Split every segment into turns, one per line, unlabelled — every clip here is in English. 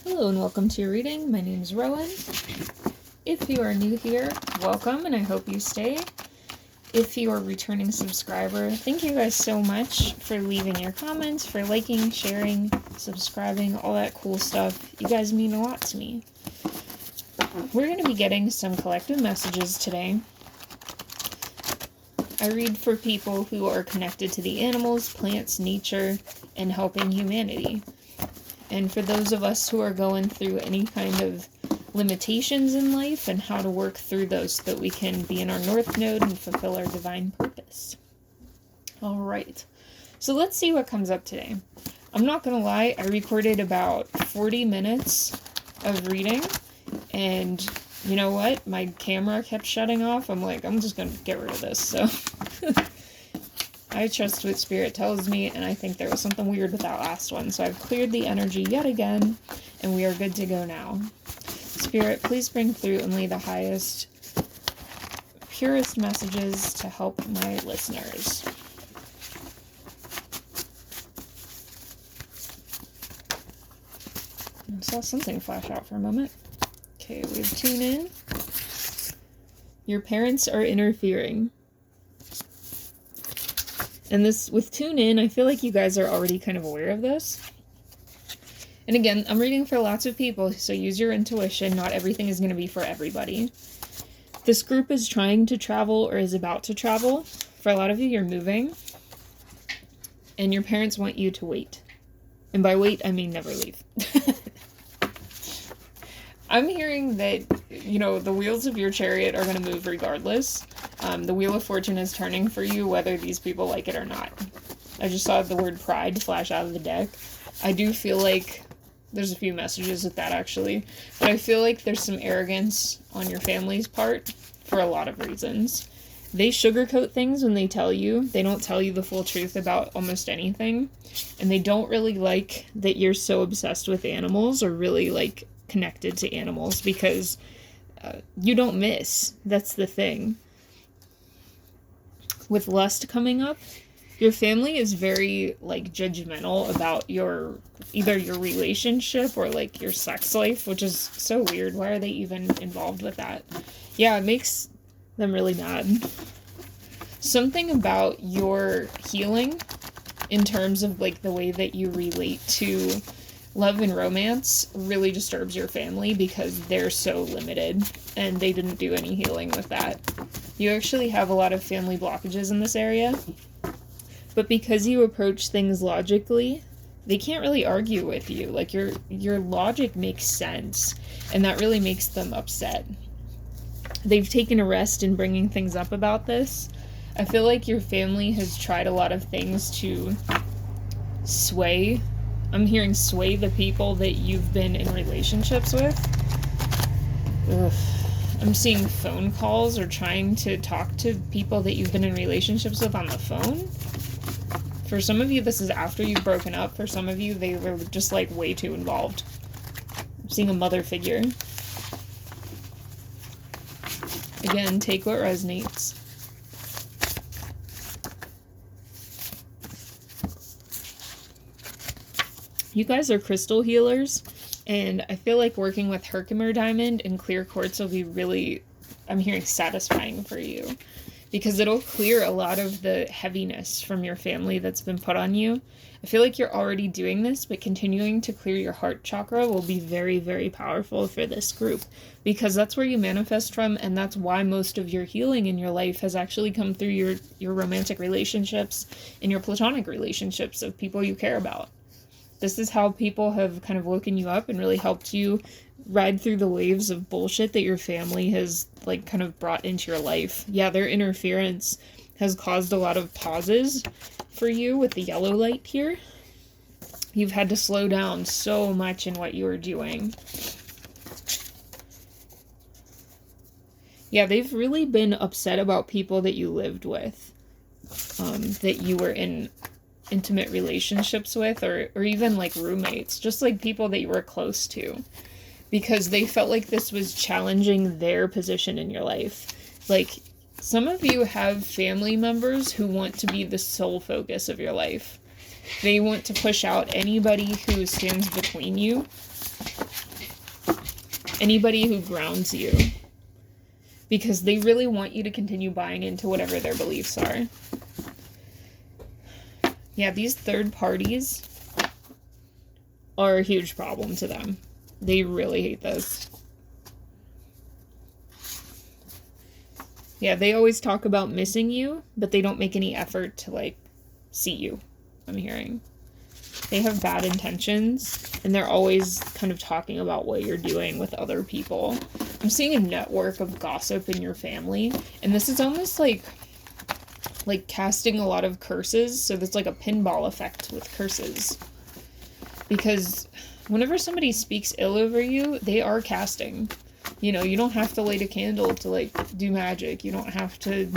Hello and welcome to your reading. My name is Rowan. If you are new here, welcome and I hope you stay. If you are a returning subscriber, thank you guys so much for leaving your comments, for liking, sharing, subscribing, all that cool stuff. You guys mean a lot to me. We're going to be getting some collective messages today. I read for people who are connected to the animals, plants, nature, and helping humanity. And for those of us who are going through any kind of limitations in life and how to work through those so that we can be in our North Node and fulfill our divine purpose. Alright, so let's see what comes up today. I'm not going to lie, I recorded about 40 minutes of reading, and you know what? My camera kept shutting off. I'm like, I'm just going to get rid of this, so... I trust what Spirit tells me, and I think there was something weird with that last one. So I've cleared the energy yet again, and we are good to go now. Spirit, please bring through only the highest, purest messages to help my listeners. I saw something flash out for a moment. Okay, we have tune in. Your parents are interfering. And this, with tune in, I feel like you guys are already kind of aware of this. And again, I'm reading for lots of people, so use your intuition. Not everything is going to be for everybody. This group is trying to travel or is about to travel. For a lot of you, you're moving. And your parents want you to wait. And by wait, I mean never leave. I'm hearing that, you know, the wheels of your chariot are going to move regardless. The Wheel of Fortune is turning for you, whether these people like it or not. I just saw the word pride flash out of the deck. I do feel like there's a few messages with that, actually. But I feel like there's some arrogance on your family's part for a lot of reasons. They sugarcoat things when they tell you. They don't tell you the full truth about almost anything. And they don't really like that you're so obsessed with animals or really, like, connected to animals because you don't miss. That's the thing. With lust coming up, your family is very, like, judgmental about either your relationship or, like, your sex life, which is so weird. Why are they even involved with that? Yeah, it makes them really mad. Something about your healing in terms of, like, the way that you relate to love and romance really disturbs your family because they're so limited and they didn't do any healing with that. You actually have a lot of family blockages in this area, but because you approach things logically, they can't really argue with you. Like, your logic makes sense, and that really makes them upset. They've taken a rest in bringing things up about this. I feel like your family has tried a lot of things to sway. I'm hearing sway the people that you've been in relationships with. Ugh. I'm seeing phone calls or trying to talk to people that you've been in relationships with on the phone. For some of you, this is after you've broken up. For some of you, they were just, like, way too involved. I'm seeing a mother figure. Again, take what resonates. You guys are crystal healers. And I feel like working with Herkimer Diamond and clear quartz will be really, I'm hearing, satisfying for you. Because it'll clear a lot of the heaviness from your family that's been put on you. I feel like you're already doing this, but continuing to clear your heart chakra will be very, very powerful for this group. Because that's where you manifest from, and that's why most of your healing in your life has actually come through your romantic relationships and your platonic relationships of people you care about. This is how people have kind of woken you up and really helped you ride through the waves of bullshit that your family has, like, kind of brought into your life. Yeah, their interference has caused a lot of pauses for you with the yellow light here. You've had to slow down so much in what you were doing. Yeah, they've really been upset about people that you lived with, that you were in intimate relationships with, or even, like, roommates, just, like, people that you were close to, because they felt like this was challenging their position in your life. Like, some of you have family members who want to be the sole focus of your life. They want to push out anybody who stands between you Anybody who grounds you. Because they really want you to continue buying into whatever their beliefs are. Yeah, these third parties are a huge problem to them. They really hate this. Yeah, they always talk about missing you, but they don't make any effort to, like, see you, I'm hearing. They have bad intentions, and they're always kind of talking about what you're doing with other people. I'm seeing a network of gossip in your family, and this is almost like casting a lot of curses, so there's like a pinball effect with curses. Because whenever somebody speaks ill over you, they are casting. You know, you don't have to light a candle to, like, do magic. You don't have to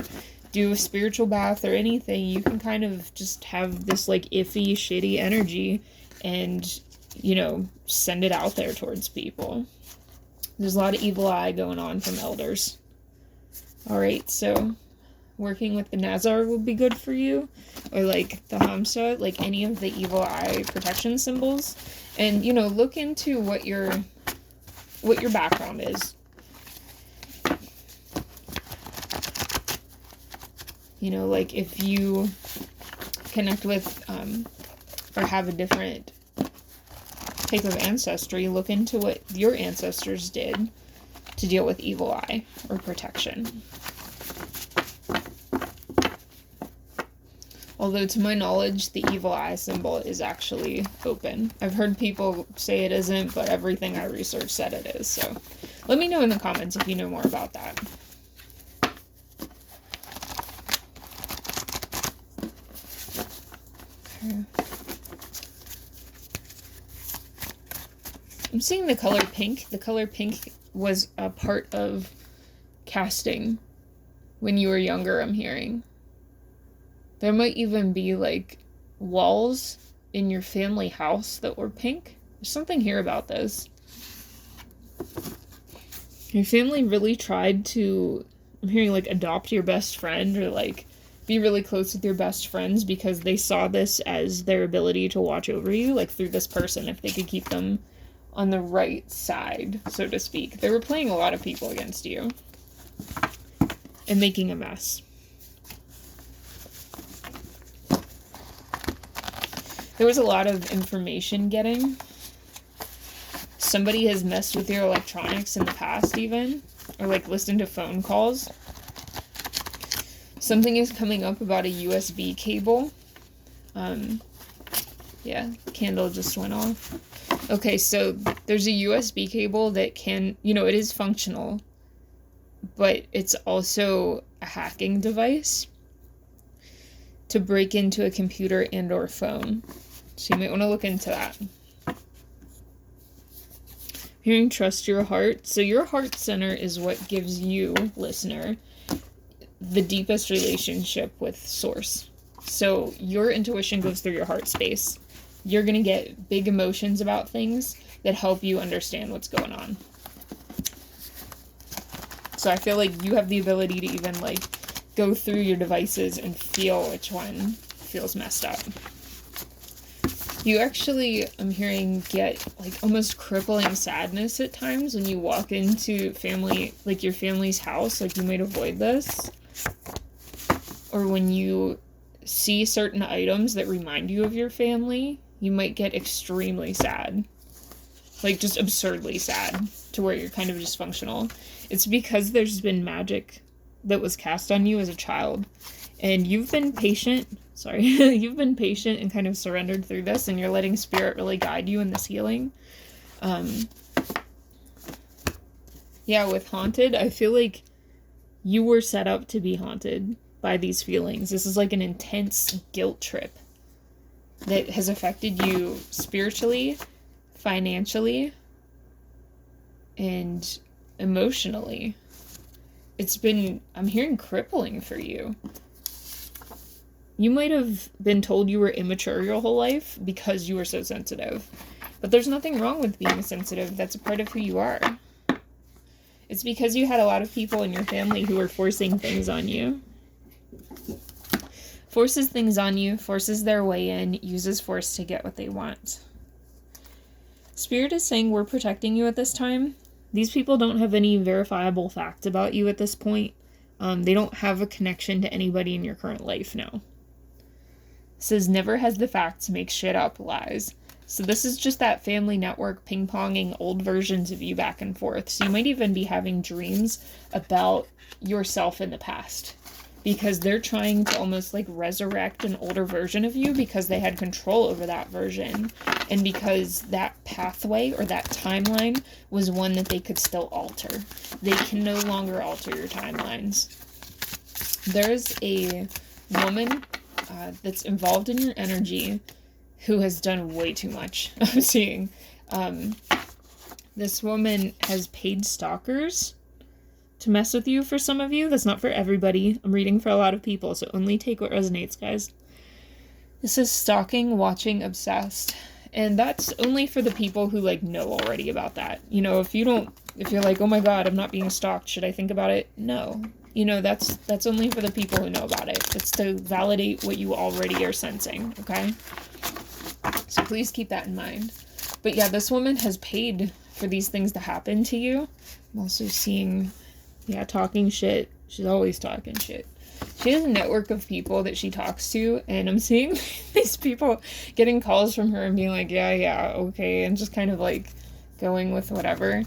do a spiritual bath or anything. You can kind of just have this, like, iffy, shitty energy and, you know, send it out there towards people. There's a lot of evil eye going on from elders. Alright, so working with the Nazar would be good for you. Or, like, the Hamsa, like, any of the evil eye protection symbols. And, you know, look into what your background is. You know, like, if you connect with, or have a different type of ancestry, look into what your ancestors did to deal with evil eye or protection. Although, to my knowledge, the evil eye symbol is actually open. I've heard people say it isn't, but everything I researched said it is, so let me know in the comments if you know more about that. Okay. I'm seeing the color pink. The color pink was a part of casting when you were younger, I'm hearing. There might even be, like, walls in your family house that were pink. There's something here about this. Your family really tried to, I'm hearing, like, adopt your best friend or, like, be really close with your best friends because they saw this as their ability to watch over you, like, through this person, if they could keep them on the right side, so to speak. They were playing a lot of people against you and making a mess. There was a lot of information getting. Somebody has messed with your electronics in the past even, or, like, listened to phone calls. Something is coming up about a USB cable. Yeah, candle just went off. Okay, so there's a USB cable that can, you know, it is functional, but it's also a hacking device to break into a computer and or phone. So you might want to look into that. Hearing trust your heart. So your heart center is what gives you, listener, the deepest relationship with source. So your intuition goes through your heart space. You're going to get big emotions about things that help you understand what's going on. So I feel like you have the ability to even, like, go through your devices and feel which one feels messed up. You actually, I'm hearing, get, like, almost crippling sadness at times when you walk into family, like, your family's house. Like, you might avoid this. Or when you see certain items that remind you of your family, you might get extremely sad. Like, just absurdly sad, to where you're kind of dysfunctional. It's because there's been magic that was cast on you as a child. And you've been patient, you've been patient and kind of surrendered through this, and you're letting spirit really guide you in this healing. Yeah, with haunted, I feel like you were set up to be haunted by these feelings. This is like an intense guilt trip that has affected you spiritually, financially, and emotionally. It's been, I'm hearing, crippling for you. You might have been told you were immature your whole life because you were so sensitive. But there's nothing wrong with being sensitive. That's a part of who you are. It's because you had a lot of people in your family who were forcing things on you. Forces things on you, forces their way in, uses force to get what they want. Spirit is saying we're protecting you at this time. These people don't have any verifiable facts about you at this point. They don't have a connection to anybody in your current life now. It says, never has the facts, make shit up, lies. So this is just that family network ping-ponging old versions of you back and forth. So you might even be having dreams about yourself in the past, because they're trying to almost like resurrect an older version of you because they had control over that version, and because that pathway or that timeline was one that they could still alter. They can no longer alter your timelines. There's a woman that's involved in your energy who has done way too much. I'm seeing this woman has paid stalkers to mess with you. For some of you, that's not for everybody. I'm reading for a lot of people, so only take what resonates, guys. This is stalking, watching, obsessed, and that's only for the people who like know already about that. You know, if you're like, oh my god, I'm not being stalked, should I think about it? No. You know, that's only for the people who know about it. It's to validate what you already are sensing, okay? So please keep that in mind. But yeah, this woman has paid for these things to happen to you. I'm also seeing, yeah, talking shit. She's always talking shit. She has a network of people that she talks to, and I'm seeing these people getting calls from her and being like, yeah, okay, and just kind of like going with whatever.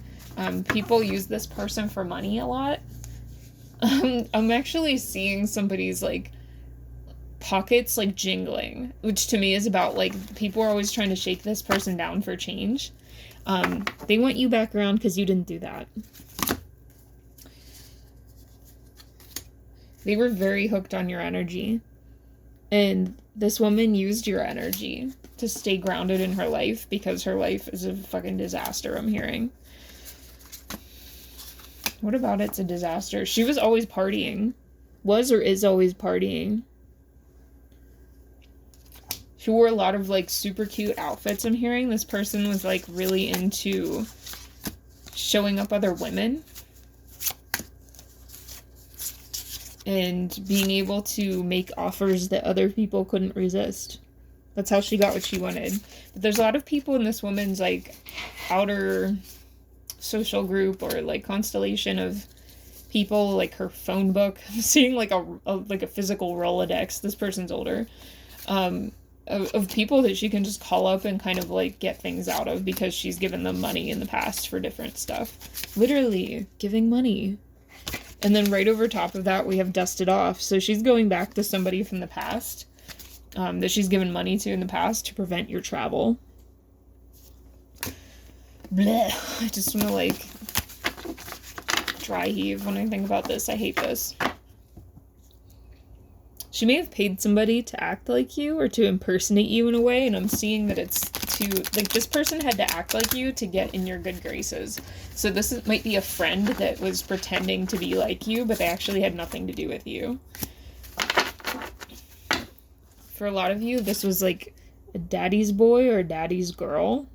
People use this person for money a lot. I'm actually seeing somebody's like pockets like jingling, which to me is about like people are always trying to shake this person down for change. They want you back around because you didn't do that. They were very hooked on your energy, and this woman used your energy to stay grounded in her life because her life is a fucking disaster, I'm hearing. What about it's a disaster? She was always partying. Was or is always partying. She wore a lot of like super cute outfits, I'm hearing. This person was like really into showing up other women and being able to make offers that other people couldn't resist. That's how she got what she wanted. But there's a lot of people in this woman's like outer social group or like constellation of people, like her phone book. I'm seeing like a physical Rolodex. This person's older. Of people that she can just call up and kind of like get things out of because she's given them money in the past for different stuff. Literally giving money. And then right over top of that, we have dusted off. So she's going back to somebody from the past that she's given money to in the past to prevent your travel. Blech. I just want to like dry heave when I think about this. I hate this. She may have paid somebody to act like you or to impersonate you in a way, and I'm seeing that it's to, like, this person had to act like you to get in your good graces. So this might be a friend that was pretending to be like you, but they actually had nothing to do with you. For a lot of you, this was like a daddy's boy or a daddy's girl.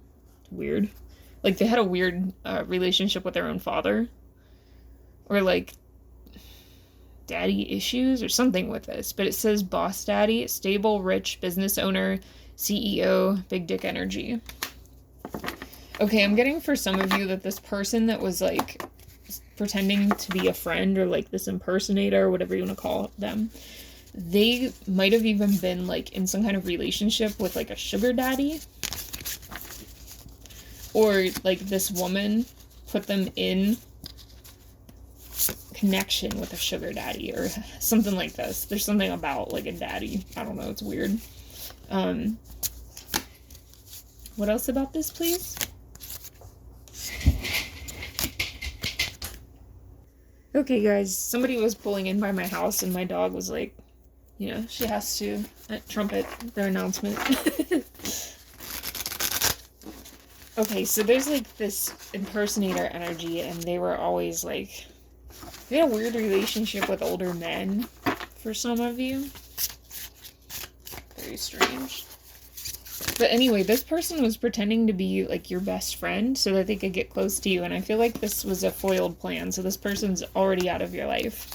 Weird. Like, they had a weird relationship with their own father. Or, like, daddy issues or something with this. But it says boss daddy, stable, rich, business owner, CEO, big dick energy. Okay, I'm getting for some of you that this person that was, like, pretending to be a friend or, like, this impersonator or whatever you want to call them, they might have even been, like, in some kind of relationship with, like, a sugar daddy. Or, like, this woman put them in connection with a sugar daddy or something like this. There's something about, like, a daddy. I don't know. It's weird. What else about this, please? Okay, guys. Somebody was pulling in by my house, and my dog was like, you know, she has to trumpet their announcement. Okay, so there's, like, this impersonator energy, and they were always, like, they had a weird relationship with older men, for some of you. Very strange. But anyway, this person was pretending to be, like, your best friend so that they could get close to you, and I feel like this was a foiled plan, so this person's already out of your life.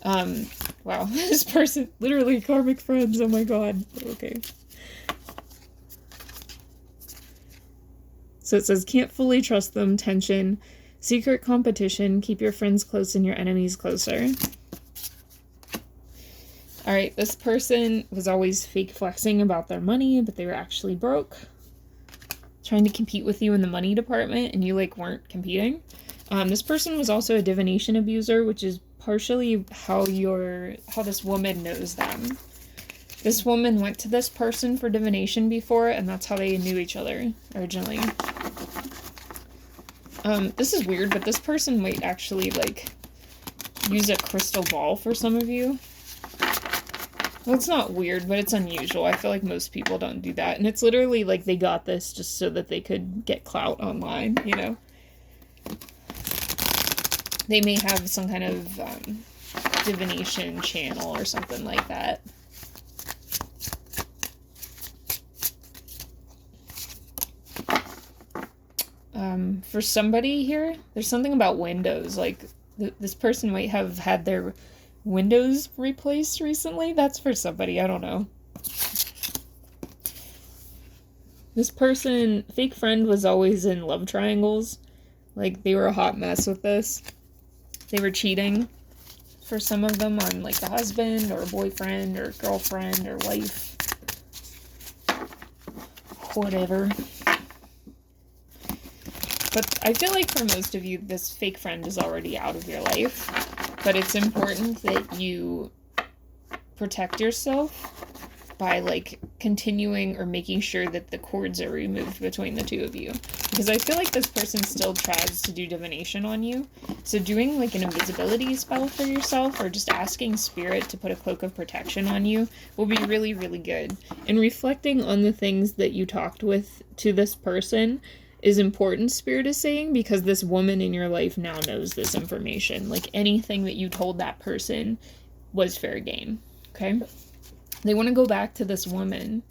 Wow, this person, literally karmic friends, oh my god. Okay. So it says, can't fully trust them, tension, Secret competition. Keep your friends close and your enemies closer. Alright, this person was always fake flexing about their money, but they were actually broke. Trying to compete with you in the money department, and you, like, weren't competing. This person was also a divination abuser, which is partially how this woman knows them. This woman went to this person for divination before, and that's how they knew each other originally. This is weird, but this person might actually, like, use a crystal ball for some of you. Well, it's not weird, but it's unusual. I feel like most people don't do that. And it's literally like they got this just so that they could get clout online, you know? They may have some kind of divination channel or something like that. For somebody here, there's something about windows. Like, this person might have had their windows replaced recently. That's for somebody, I don't know. This person, fake friend, was always in love triangles. Like, they were a hot mess with this. They were cheating for some of them on, like, a husband or a boyfriend or girlfriend or wife. Whatever. But I feel like for most of you, this fake friend is already out of your life. But it's important that you protect yourself by, like, continuing or making sure that the cords are removed between the two of you. Because I feel like this person still tries to do divination on you. So doing, like, an invisibility spell for yourself or just asking spirit to put a cloak of protection on you will be really, really good. And reflecting on the things that you talked with to this person is important, Spirit is saying, because this woman in your life now knows this information. Like, anything that you told that person was fair game, okay? They want to go back to this woman.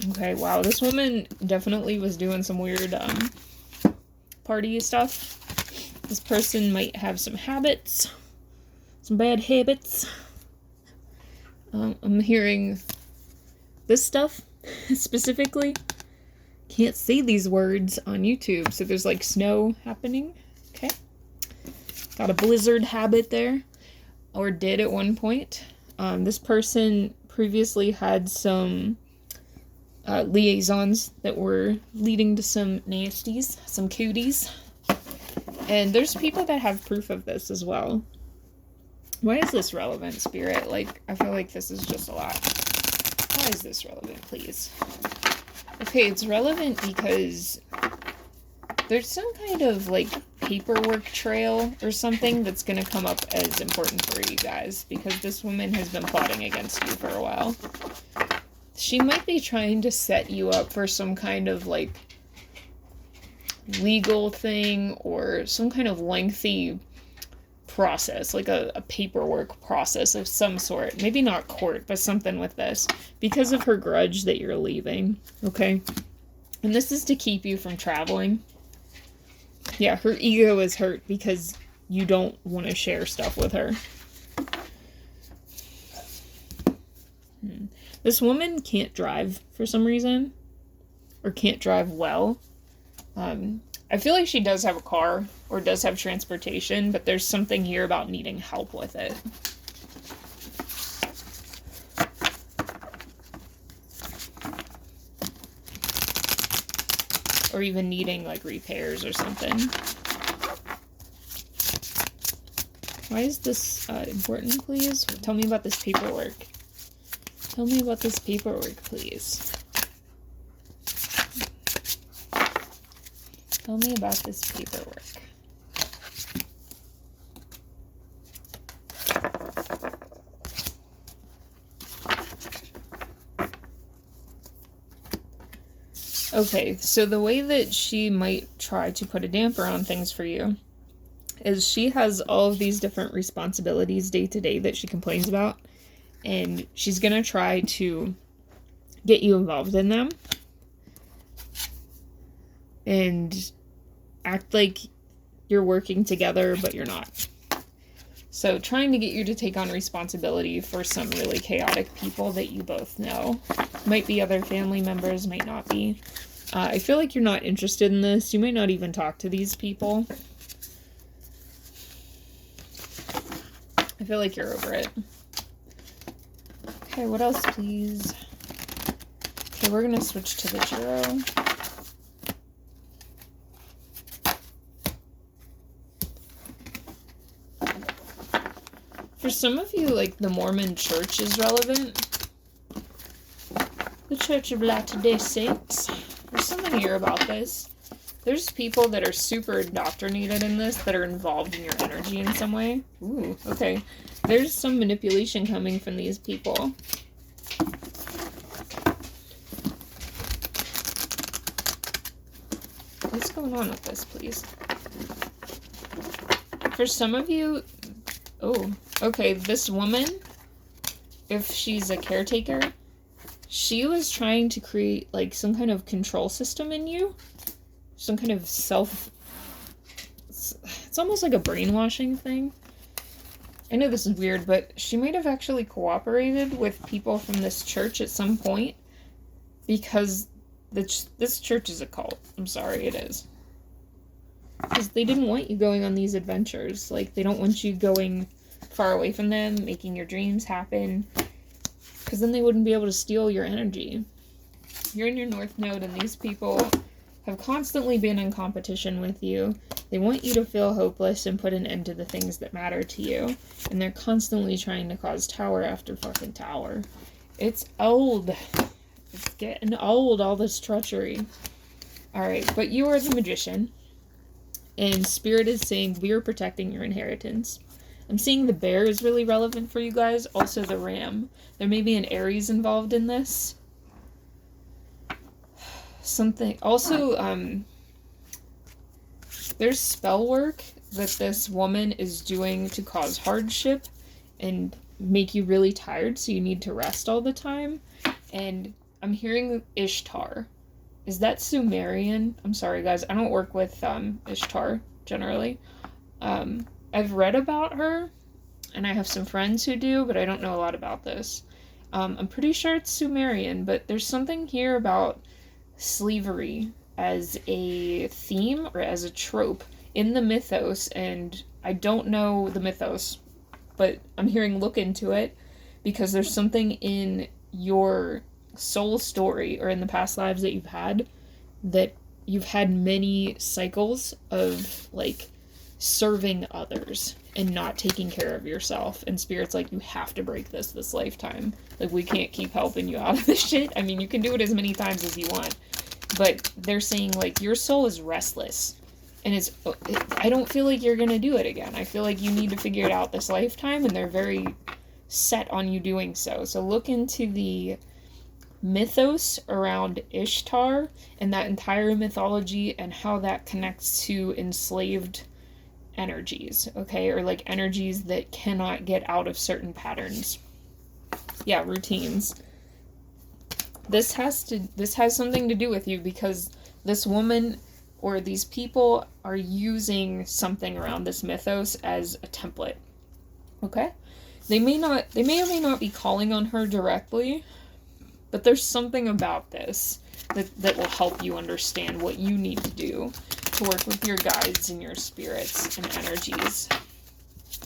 Okay, wow, this woman definitely was doing some weird, party stuff. This person might have some habits, some bad habits. I'm hearing this stuff, specifically. Can't say these words on YouTube, so there's, like, snow happening, okay? Got a blizzard habit there, or did at one point. This person previously had some liaisons that were leading to some nasties, some cooties. And there's people that have proof of this as well. Why is this relevant, Spirit? Like, I feel like this is just a lot. Why is this relevant, please? Okay, it's relevant because there's some kind of, like, paperwork trail or something that's going to come up as important for you guys, because this woman has been plotting against you for a while. She might be trying to set you up for some kind of, like, legal thing or some kind of lengthy process, like a paperwork process of some sort. Maybe not court, but something with this, because of her grudge that you're leaving, okay? And this is to keep you from traveling. Yeah, her ego is hurt because you don't want to share stuff with her. This woman can't drive for some reason, or can't drive well. I feel like she does have a car, or does have transportation, but there's something here about needing help with it. Or even needing, like, repairs or something. Why is this important, please? Tell me about this paperwork. Tell me about this paperwork, please. Tell me about this paperwork. Okay, so the way that she might try to put a damper on things for you is she has all of these different responsibilities day to day that she complains about, and she's gonna try to get you involved in them and act like you're working together, but you're not. So trying to get you to take on responsibility for some really chaotic people that you both know. Might be other family members, might not be. I feel like you're not interested in this. You might not even talk to these people. I feel like you're over it. Okay, what else, please? Okay, we're gonna switch to the tarot. For some of you, like, the Mormon Church is relevant. The Church of Latter-day Saints. There's something here about this. There's people that are super indoctrinated in this that are involved in your energy in some way. Ooh, okay. There's some manipulation coming from these people. What's going on with this, please? For some of you... Oh, okay, this woman, if she's a caretaker, she was trying to create, like, some kind of control system in you. Some kind of it's almost like a brainwashing thing. I know this is weird, but she might have actually cooperated with people from this church at some point, because this church is a cult. I'm sorry, it is. Because they didn't want you going on these adventures. Like, they don't want you going far away from them, making your dreams happen, because then they wouldn't be able to steal your energy. You're in your North Node, and these people have constantly been in competition with you. They want you to feel hopeless and put an end to the things that matter to you. And they're constantly trying to cause tower after fucking tower. It's old. It's getting old, all this treachery. Alright, but you are the magician. And Spirit is saying we are protecting your inheritance. I'm seeing the bear is really relevant for you guys. Also the ram. There may be an Aries involved in this. Something. Also, there's spell work that this woman is doing to cause hardship and make you really tired, so you need to rest all the time. And I'm hearing Ishtar. Is that Sumerian? I'm sorry, guys. I don't work with Ishtar, generally. I've read about her, and I have some friends who do, but I don't know a lot about this. I'm pretty sure it's Sumerian, but there's something here about slavery as a theme or as a trope in the mythos, and I don't know the mythos, but I'm hearing look into it, because there's something in your soul story or in the past lives that you've had many cycles of, like, serving others and not taking care of yourself, and Spirit's like, you have to break this lifetime. Like, we can't keep helping you out of this shit. I mean, you can do it as many times as you want, but they're saying, like, your soul is restless, and I don't feel like you're gonna do it again. I feel like you need to figure it out this lifetime, and they're very set on you doing so. So look into the mythos around Ishtar and that entire mythology and how that connects to enslaved energies, okay? Or, like, energies that cannot get out of certain patterns. Yeah, routines. This has something to do with you, because this woman or these people are using something around this mythos as a template. Okay? They may or may not be calling on her directly, but there's something about this that will help you understand what you need to do to work with your guides and your spirits and energies.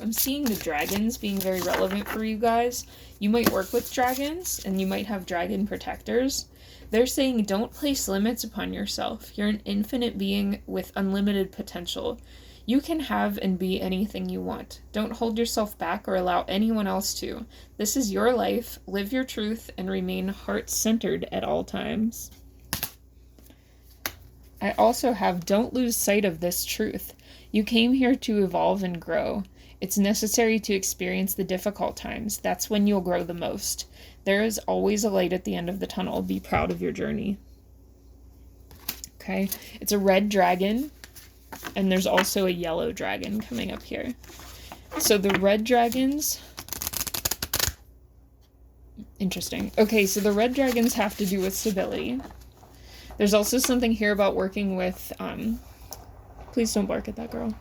I'm seeing the dragons being very relevant for you guys. You might work with dragons, and you might have dragon protectors. They're saying don't place limits upon yourself. You're an infinite being with unlimited potential. You can have and be anything you want. Don't hold yourself back or allow anyone else to. This is your life. Live your truth and remain heart-centered at all times. I also have don't lose sight of this truth. You came here to evolve and grow. It's necessary to experience the difficult times. That's when you'll grow the most. There is always a light at the end of the tunnel. Be proud of your journey. Okay, it's a red dragon, and there's also a yellow dragon coming up here. So the red dragons... Interesting. Okay, so the red dragons have to do with stability. There's also something here about working with... Please don't bark at that girl.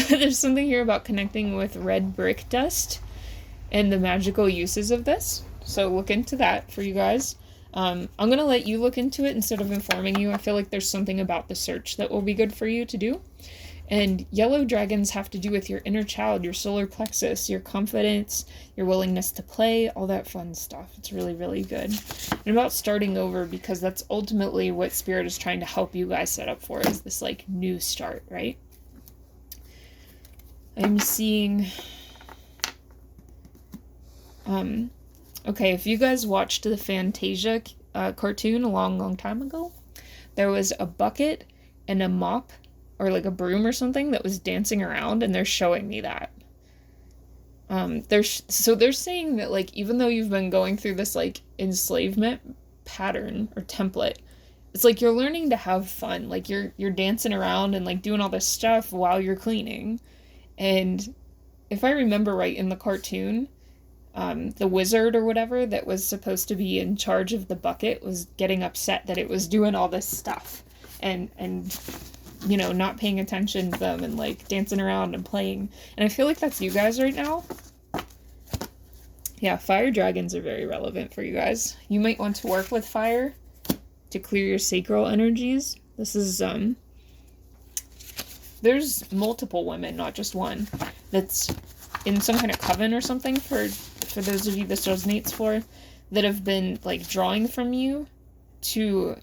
There's something here about connecting with red brick dust and the magical uses of this. So look into that for you guys. I'm going to let you look into it instead of informing you. I feel like there's something about the search that will be good for you to do. And yellow dragons have to do with your inner child, your solar plexus, your confidence, your willingness to play, all that fun stuff. It's really, really good. And about starting over, because that's ultimately what Spirit is trying to help you guys set up for, is this, like, new start, right? I'm seeing... okay, if you guys watched the Fantasia cartoon a long, long time ago, there was a bucket and a mop, or like a broom or something, that was dancing around, and they're showing me that. They're saying that, like, even though you've been going through this, like, enslavement pattern or template, it's like you're learning to have fun. Like, you're dancing around and, like, doing all this stuff while you're cleaning. And if I remember right, in the cartoon, the wizard or whatever that was supposed to be in charge of the bucket was getting upset that it was doing all this stuff. And you know, not paying attention to them and, like, dancing around and playing. And I feel like that's you guys right now. Yeah, fire dragons are very relevant for you guys. You might want to work with fire to clear your sacral energies. This is, there's multiple women, not just one, that's in some kind of coven or something, for those of you this resonates for, that have been, like, drawing from you to,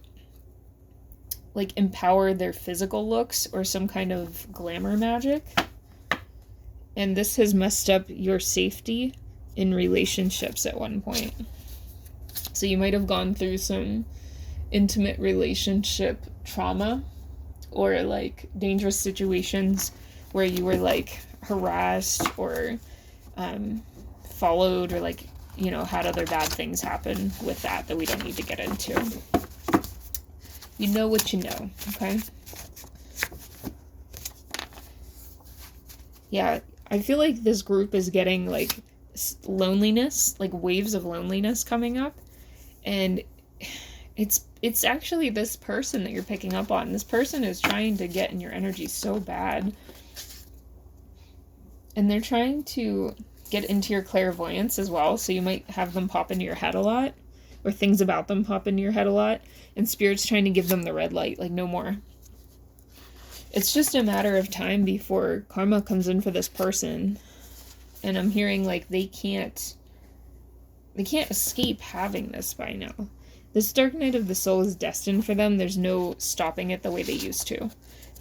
like, empower their physical looks or some kind of glamour magic. And this has messed up your safety in relationships at one point. So you might have gone through some intimate relationship trauma, or, like, dangerous situations where you were, like, harassed or followed, or, like, you know, had other bad things happen with that we don't need to get into. You know what you know, okay? Yeah, I feel like this group is getting, like, loneliness, like, waves of loneliness coming up. And it's actually this person that you're picking up on. This person is trying to get in your energy so bad. And they're trying to get into your clairvoyance as well, so you might have them pop into your head a lot, or things about them pop into your head a lot, and Spirit's trying to give them the red light, like, no more. It's just a matter of time before karma comes in for this person, and I'm hearing, like, they can't escape having this by now. This dark night of the soul is destined for them. There's no stopping it the way they used to.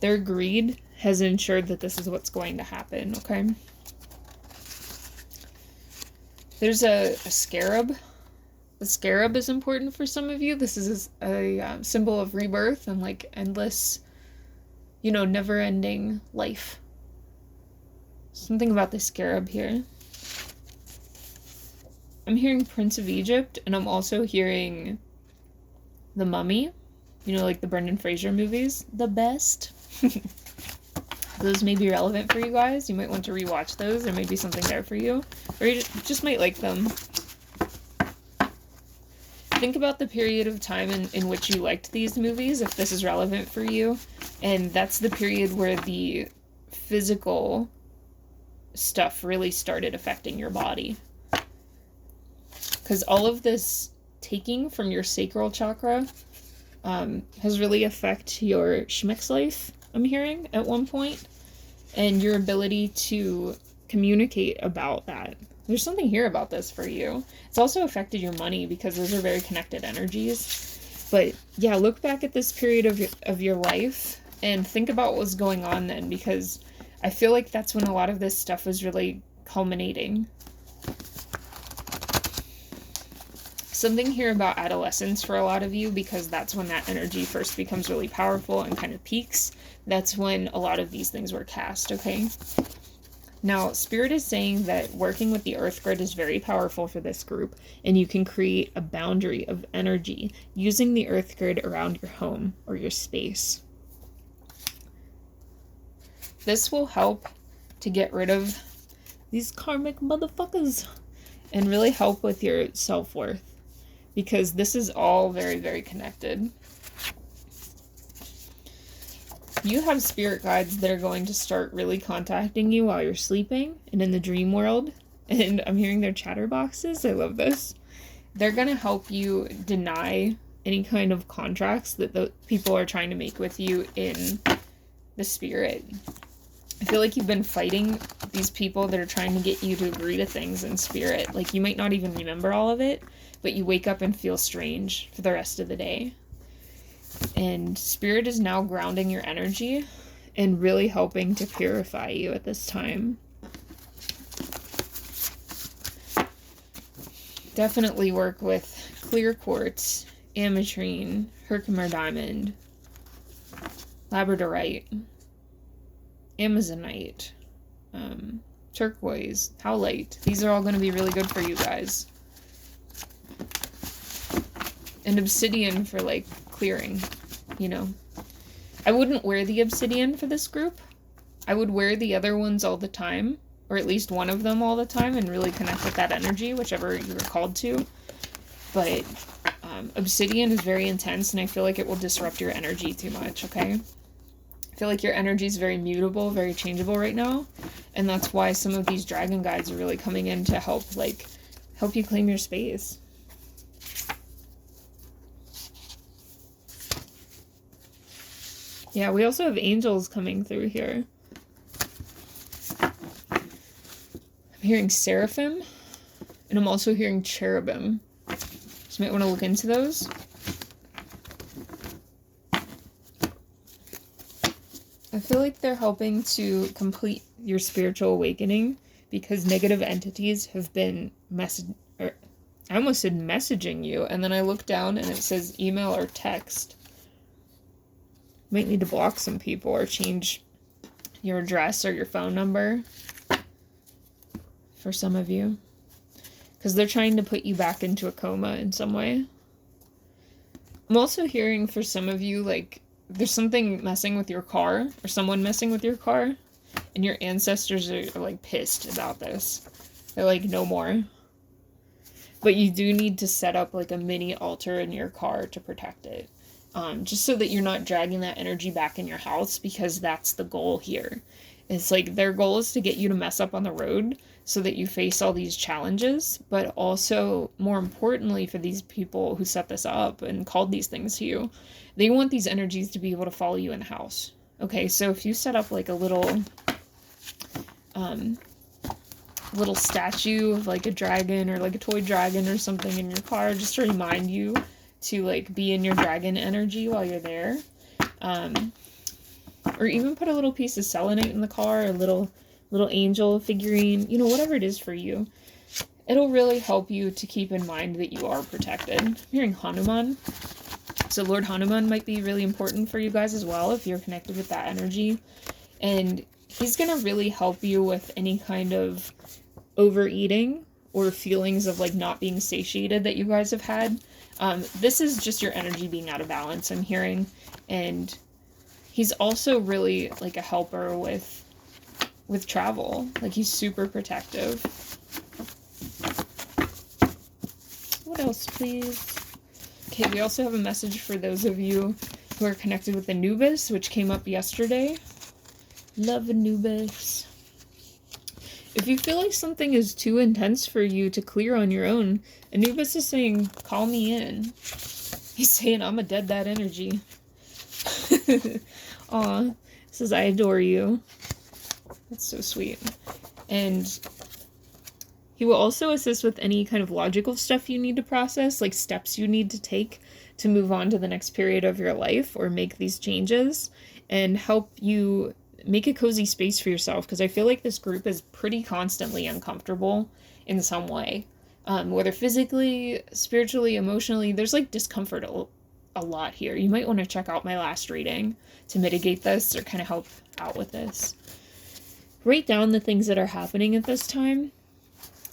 Their greed has ensured that this is what's going to happen, okay? There's a scarab. The scarab is important for some of you. This is a symbol of rebirth and, like, endless, you know, never-ending life. Something about the scarab here. I'm hearing Prince of Egypt, and I'm also hearing The Mummy. You know, like the Brendan Fraser movies. The best. Those may be relevant for you guys. You might want to rewatch those. There may be something there for you. Or you just might like them. Think about the period of time in which you liked these movies, if this is relevant for you. And that's the period where the physical stuff really started affecting your body. Because all of this taking from your sacral chakra has really affected your schmix life, I'm hearing, at one point. And your ability to communicate about that. There's something here about this for you. It's also affected your money, because those are very connected energies. But yeah, look back at this period of your life and think about what was going on then, because I feel like that's when a lot of this stuff was really culminating. Something here about adolescence for a lot of you, because that's when that energy first becomes really powerful and kind of peaks. That's when a lot of these things were cast, okay? Now, Spirit is saying that working with the Earth Grid is very powerful for this group, and you can create a boundary of energy using the Earth Grid around your home or your space. This will help to get rid of these karmic motherfuckers and really help with your self-worth, because this is all very, very connected. You have spirit guides that are going to start really contacting you while you're sleeping and in the dream world. And I'm hearing their chatterboxes. I love this. they're going to help you deny any kind of contracts that the people are trying to make with you in the spirit. I feel like you've been fighting these people that are trying to get you to agree to things in spirit. Like, you might not even remember all of it, but you wake up and feel strange for the rest of the day. And spirit is now grounding your energy and really helping to purify you at this time. Definitely work with clear quartz, ametrine, Herkimer diamond, labradorite, amazonite, turquoise, howlite. These are all going to be really good for you guys. And obsidian for, like, clearing, you know. I wouldn't wear the obsidian for this group. I would wear the other ones all the time, or at least one of them all the time, and really connect with that energy, whichever you were called to. But obsidian is very intense, and I feel like it will disrupt your energy too much, okay? I feel like your energy is very mutable, very changeable right now, and that's why some of these dragon guides are really coming in to help you claim your space. Yeah, we also have angels coming through here. I'm hearing seraphim, and I'm also hearing cherubim. So you might want to look into those. I feel like they're helping to complete your spiritual awakening, because negative entities have been I almost said messaging you, and then I look down and it says email or text. Might need to block some people or change your address or your phone number for some of you, because they're trying to put you back into a coma in some way. I'm also hearing for some of you, like, there's something messing with your car, or someone messing with your car, and your ancestors are like pissed about this. They're like, no more. But you do need to set up like a mini altar in your car to protect it. Just so that you're not dragging that energy back in your house, because that's the goal here. It's like their goal is to get you to mess up on the road so that you face all these challenges, but also, more importantly, for these people who set this up and called these things to you, they want these energies to be able to follow you in the house. Okay, so if you set up like a little statue of like a dragon or like a toy dragon or something in your car, just to remind you to like be in your dragon energy while you're there. Or even put a little piece of selenite in the car, a little angel figurine, you know, whatever it is for you. It'll really help you to keep in mind that you are protected. I'm hearing Hanuman. So Lord Hanuman might be really important for you guys as well if you're connected with that energy. And he's going to really help you with any kind of overeating or feelings of like not being satiated that you guys have had. This is just your energy being out of balance, I'm hearing. And he's also really like a helper with travel. Like, he's super protective. What else, please? Okay, we also have a message for those of you who are connected with Anubis, which came up yesterday. Love Anubis. If you feel like something is too intense for you to clear on your own, Anubis is saying, call me in. He's saying, I'm a dead that energy. Aw, says, I adore you. That's so sweet. And he will also assist with any kind of logical stuff you need to process, like steps you need to take to move on to the next period of your life or make these changes, and help you make a cozy space for yourself, because I feel like this group is pretty constantly uncomfortable in some way. Whether physically, spiritually, emotionally, there's like discomfort a lot here. You might want to check out my last reading to mitigate this or kind of help out with this. Write down the things that are happening at this time.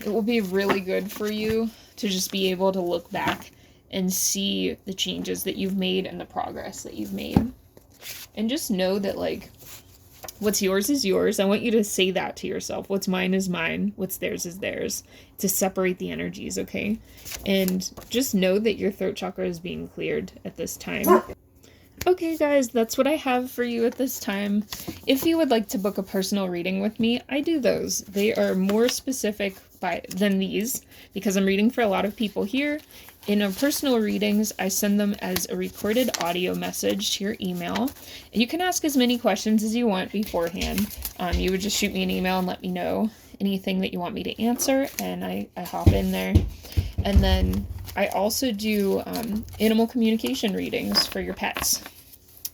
It will be really good for you to just be able to look back and see the changes that you've made and the progress that you've made. And just know that, like, what's yours is yours. I want you to say that to yourself. What's mine is mine. What's theirs is theirs. To separate the energies, okay? And just know that your throat chakra is being cleared at this time. Okay, guys, that's what I have for you at this time. If you would like to book a personal reading with me, I do those. They are more specific than these, because I'm reading for a lot of people here. In our personal readings, I send them as a recorded audio message to your email. You can ask as many questions as you want beforehand. You would just shoot me an email and let me know anything that you want me to answer, and I hop in there. And then I also do animal communication readings for your pets.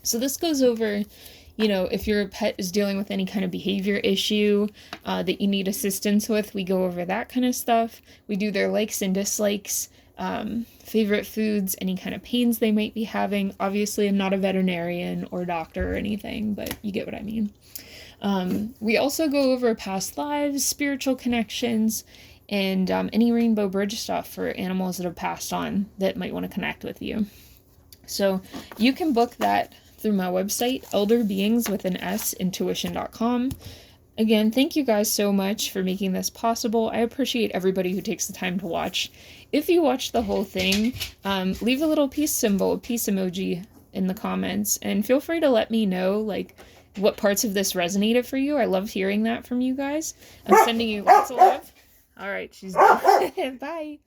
So this goes over, you know, if your pet is dealing with any kind of behavior issue that you need assistance with, we go over that kind of stuff. We do their likes and dislikes, favorite foods, any kind of pains they might be having. Obviously, I'm not a veterinarian or doctor or anything, but you get what I mean. We also go over past lives, spiritual connections, and any Rainbow Bridge stuff for animals that have passed on that might want to connect with you. So you can book that through my website, elderbeinsintuition.com. Again, thank you guys so much for making this possible. I appreciate everybody who takes the time to watch. If you watch the whole thing, leave a little peace symbol, a peace emoji in the comments, and feel free to let me know, like, what parts of this resonated for you. I love hearing that from you guys. I'm sending you lots of love. All right, she's done. Bye.